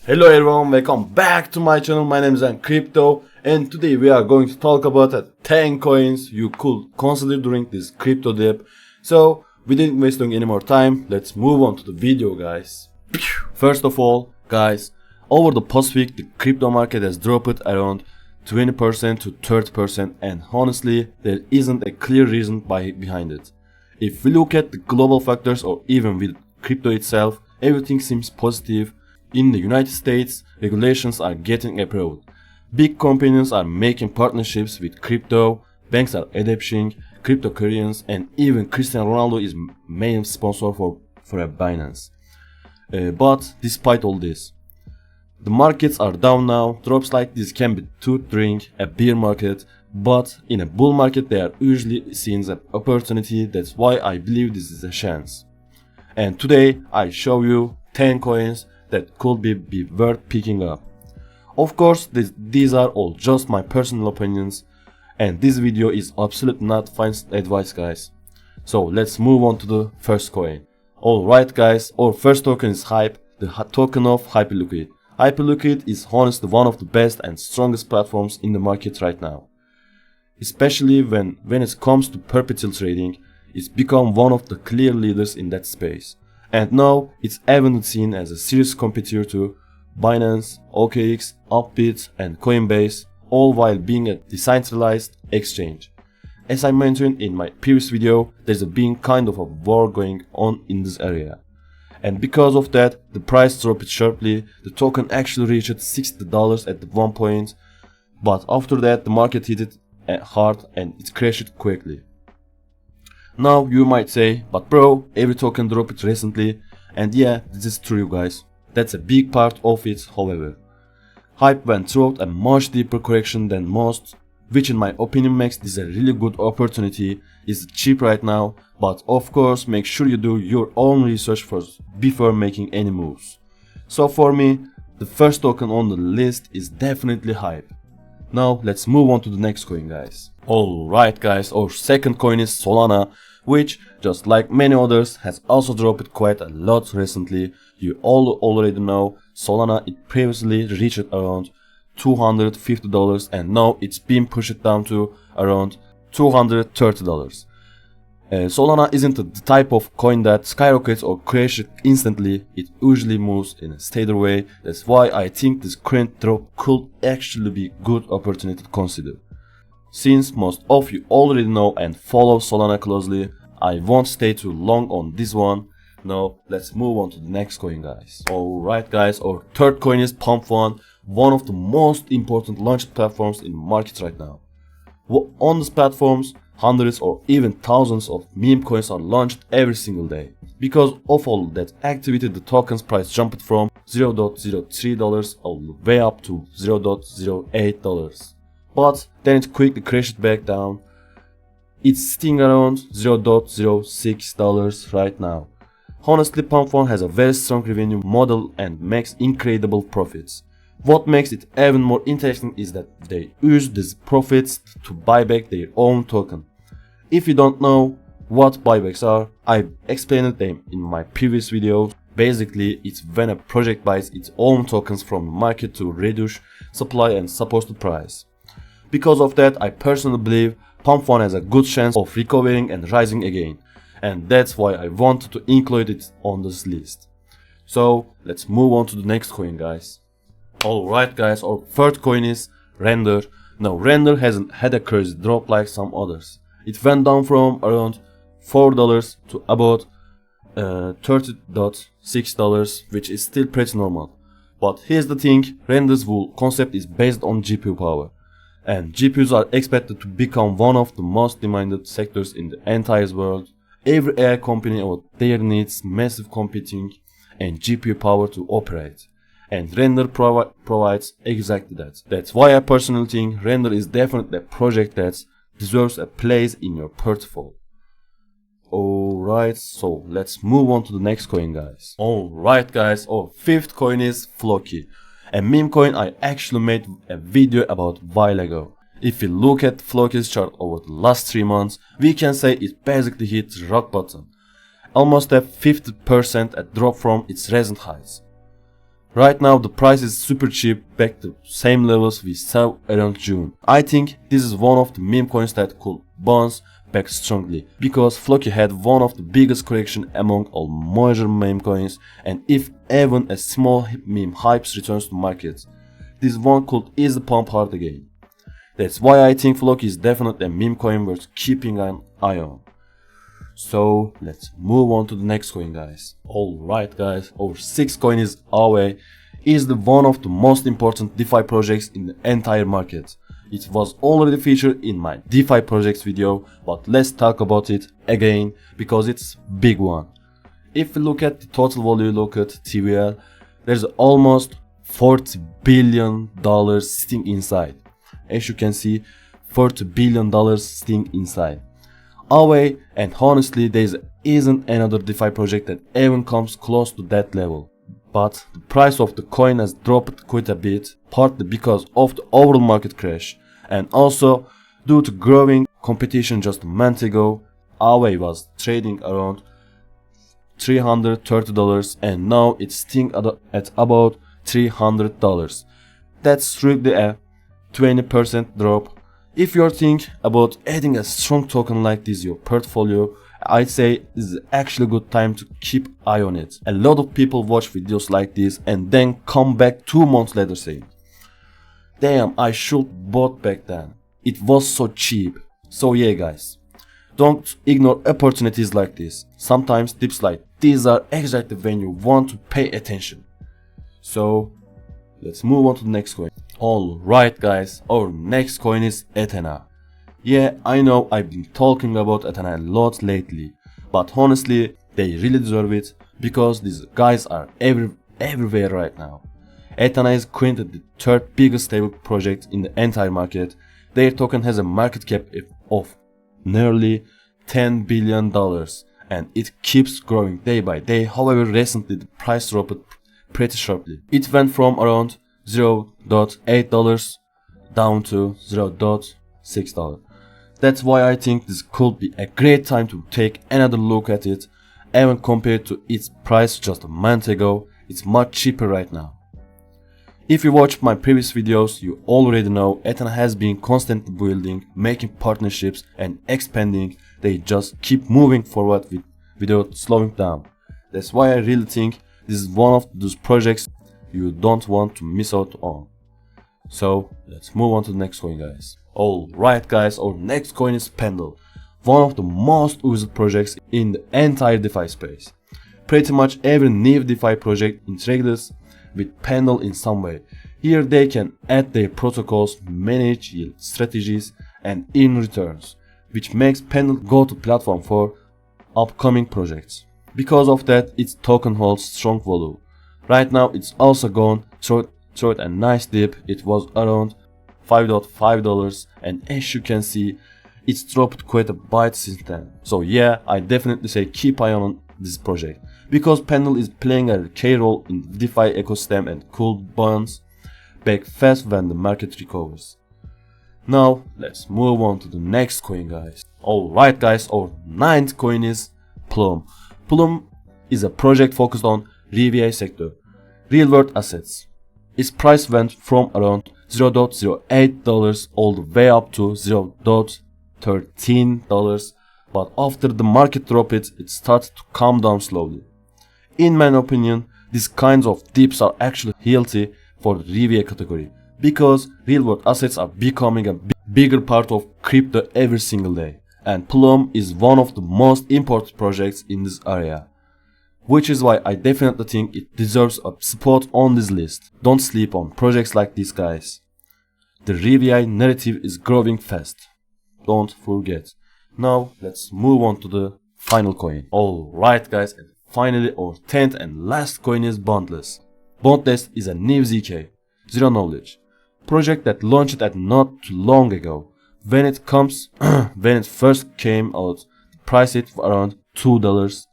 Hello everyone, welcome back to my channel. My name is Crypto, and today we are going to talk about 10 coins you could consider during this crypto dip. So without wasting any more time, let's move on to the video, guys. First of all, guys, over the past week the crypto market has dropped around 20% to 30%, and honestly there isn't a clear reason behind it. If we look at the global factors or even with crypto itself, everything seems positive. In the United States, regulations are getting approved. Big companies are making partnerships with crypto, banks are adopting cryptocurrencies, and even Cristiano Ronaldo is main sponsor for a Binance. But despite all this, the markets are down now. Drops like this can be tooth during a bear market, but in a bull market they are usually seen as an opportunity. That's why I believe this is a chance. And today I show you 10 coins that could be worth picking up. Of course, these are all just my personal opinions, and this video is absolutely not financial advice, guys. So let's move on to the first coin. Alright guys, our first token is Hype, the token of Hyperliquid. Hyperliquid is honestly one of the best and strongest platforms in the market right now. Especially when it comes to perpetual trading, it's become one of the clear leaders in that space. And now it's even seen as a serious competitor to Binance, OKX, Upbit and Coinbase, all while being a decentralized exchange. As I mentioned in my previous video, there's been kind of a war going on in this area. And because of that, the price dropped sharply. The token actually reached $60 at one point, but after that the market hit it hard and it crashed quickly. Now you might say, but bro, every token dropped recently, and yeah, this is true guys. That's a big part of it. However, Hype went through a much deeper correction than most, which in my opinion makes this a really good opportunity. It's cheap right now, but of course make sure you do your own research first before making any moves. So for me, the first token on the list is definitely Hype. Now let's move on to the next coin, guys. Alright guys, our second coin is Solana, which just like many others has also dropped quite a lot recently. You all already know Solana, it previously reached around $250 and now it's been pushed down to around $230. Solana isn't the type of coin that skyrockets or crashes instantly. It usually moves in a steady way. That's why I think this current drop could actually be a good opportunity to consider. Since most of you already know and follow Solana closely, I won't stay too long on this one. Now let's move on to the next coin, guys. Alright guys, our third coin is Pump1, one of the most important launch platforms in the market right now. On these platforms, hundreds or even thousands of meme coins are launched every single day. Because of all that activity, the token's price jumped from $0.03 all the way up to $0.08. But then it quickly crashed back down. It's sitting around $0.06 right now. Honestly, Pump1 has a very strong revenue model and makes incredible profits. What makes it even more interesting is that they use these profits to buy back their own token. If you don't know what buybacks are, I explained them in my previous video. Basically, it's when a project buys its own tokens from the market to reduce supply and support the price. Because of that, I personally believe Pump1 has a good chance of recovering and rising again, and that's why I wanted to include it on this list. So let's move on to the next coin, guys. Alright guys, our third coin is Render. Now Render hasn't had a crazy drop like some others. It went down from around $4 to about $30.6, which is still pretty normal. But here's the thing, Render's whole concept is based on GPU power. And GPUs are expected to become one of the most demanded sectors in the entire world. Every AI company out there needs massive computing and GPU power to operate. And Render provides exactly that. That's why I personally think Render is definitely a project that deserves a place in your portfolio. Alright, so let's move on to the next coin, guys. Alright guys, our fifth coin is Floki, a meme coin I actually made a video about a while ago. If we look at Floki's chart over the last 3 months, we can say it basically hit rock bottom. Almost a 50% drop from its recent highs. Right now the price is super cheap, back to same levels we saw around June. I think this is one of the meme coins that could bounce back strongly, because Floki had one of the biggest correction among all major meme coins, and if even a small meme hype returns to market, this one could easily pump hard again. That's why I think Floki is definitely a meme coin worth keeping an eye on. So let's move on to the next coin, guys. Alright guys, our sixth coin is Aave. Is the one of the most important DeFi projects in the entire market. It was already featured in my DeFi projects video, but let's talk about it again because it's big one. If we look at the total value, look at TVL, there's almost $40 billion sitting inside. As you can see, $40 billion sitting inside. Aave, and honestly there isn't another DeFi project that even comes close to that level. But the price of the coin has dropped quite a bit, partly because of the overall market crash, and also due to growing competition. Just a month ago, Aave was trading around $330 and now it's sitting at about $300. That's really a 20% drop. If you're thinking about adding a strong token like this to your portfolio, I'd say this is actually a good time to keep eye on it. A lot of people watch videos like this and then come back 2 months later saying, damn, I should bought back then. It was so cheap. So yeah guys, don't ignore opportunities like this. Sometimes tips like these are exactly when you want to pay attention. So let's move on to the next coin. Alright guys, our next coin is Ethena. Yeah, I know I've been talking about Ethena a lot lately, but honestly they really deserve it because these guys are everywhere right now. Ethena is currently the third biggest stable project in the entire market. Their token has a market cap of nearly $10 billion and it keeps growing day by day. However, recently the price dropped pretty sharply. It went from around $0.8 down to $0.6. That's why I think this could be a great time to take another look at it. Even compared to its price just a month ago, it's much cheaper right now. If you watched my previous videos, you already know Ethena has been constantly building, making partnerships and expanding. They just keep moving forward without slowing down. That's why I really think this is one of those projects you don't want to miss out on. So let's move on to the next coin, guys. Alright guys, our next coin is Pendle, one of the most used projects in the entire DeFi space. Pretty much every new DeFi project integrates with Pendle in some way. Here they can add their protocols, manage yield strategies and earn returns, which makes Pendle go-to platform for upcoming projects. Because of that, its token holds strong value. Right now it's also gone through a nice dip. It was around $5.5 and as you can see it's dropped quite a bit since then. So yeah, I definitely say keep eye on this project because Pendle is playing a key role in the DeFi ecosystem and could bounce back fast when the market recovers. Now let's move on to the next coin, guys. Alright guys, our ninth coin is Plum. Plum is a project focused on RVA sector, real world assets. Its price went from around $0.08 all the way up to $0.13, but after the market dropped it started to come down slowly. In my opinion, these kinds of dips are actually healthy for the RVA category, because real world assets are becoming a bigger part of crypto every single day, and Plum is one of the most important projects in this area. Which is why I definitely think it deserves a spot on this list. Don't sleep on projects like these, guys. The RVI narrative is growing fast. Don't forget. Now let's move on to the final coin. Alright guys, and finally our 10th and last coin is Bondless. Bondless is a new ZK, zero knowledge, project that launched at not too long ago. When it first came out, the price it around $2.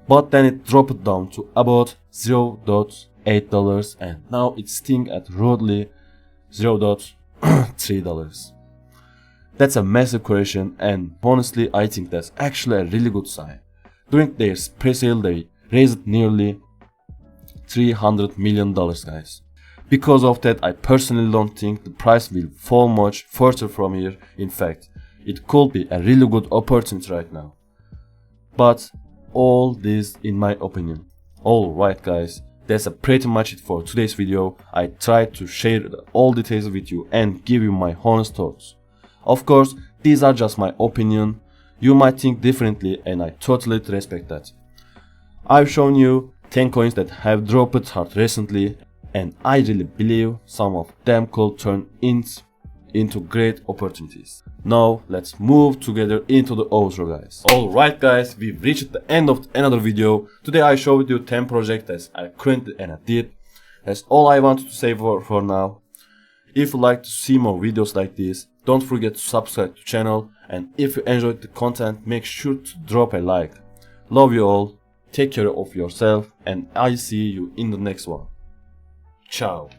But then it dropped down to about $0.8 and now it's sitting at roughly $0.3. That's a massive correction and honestly I think that's actually a really good sign. During their pre-sale they raised nearly $300 million, guys. Because of that, I personally don't think the price will fall much further from here. In fact, it could be a really good opportunity right now. But all this in my opinion. Alright guys, that's pretty much it for today's video. I tried to share all details with you and give you my honest thoughts. Of course, these are just my opinion. You might think differently and I totally respect that. I've shown you 10 coins that have dropped hard recently, and I really believe some of them could turn into great opportunities. Now let's move together into the outro, guys. Alright guys, we've reached the end of another video. Today I showed you 10 projects that I currently did. That's all I wanted to say for now. If you'd like to see more videos like this, don't forget to subscribe to the channel, and if you enjoyed the content, make sure to drop a like. Love you all, take care of yourself, and I'll see you in the next one. Ciao.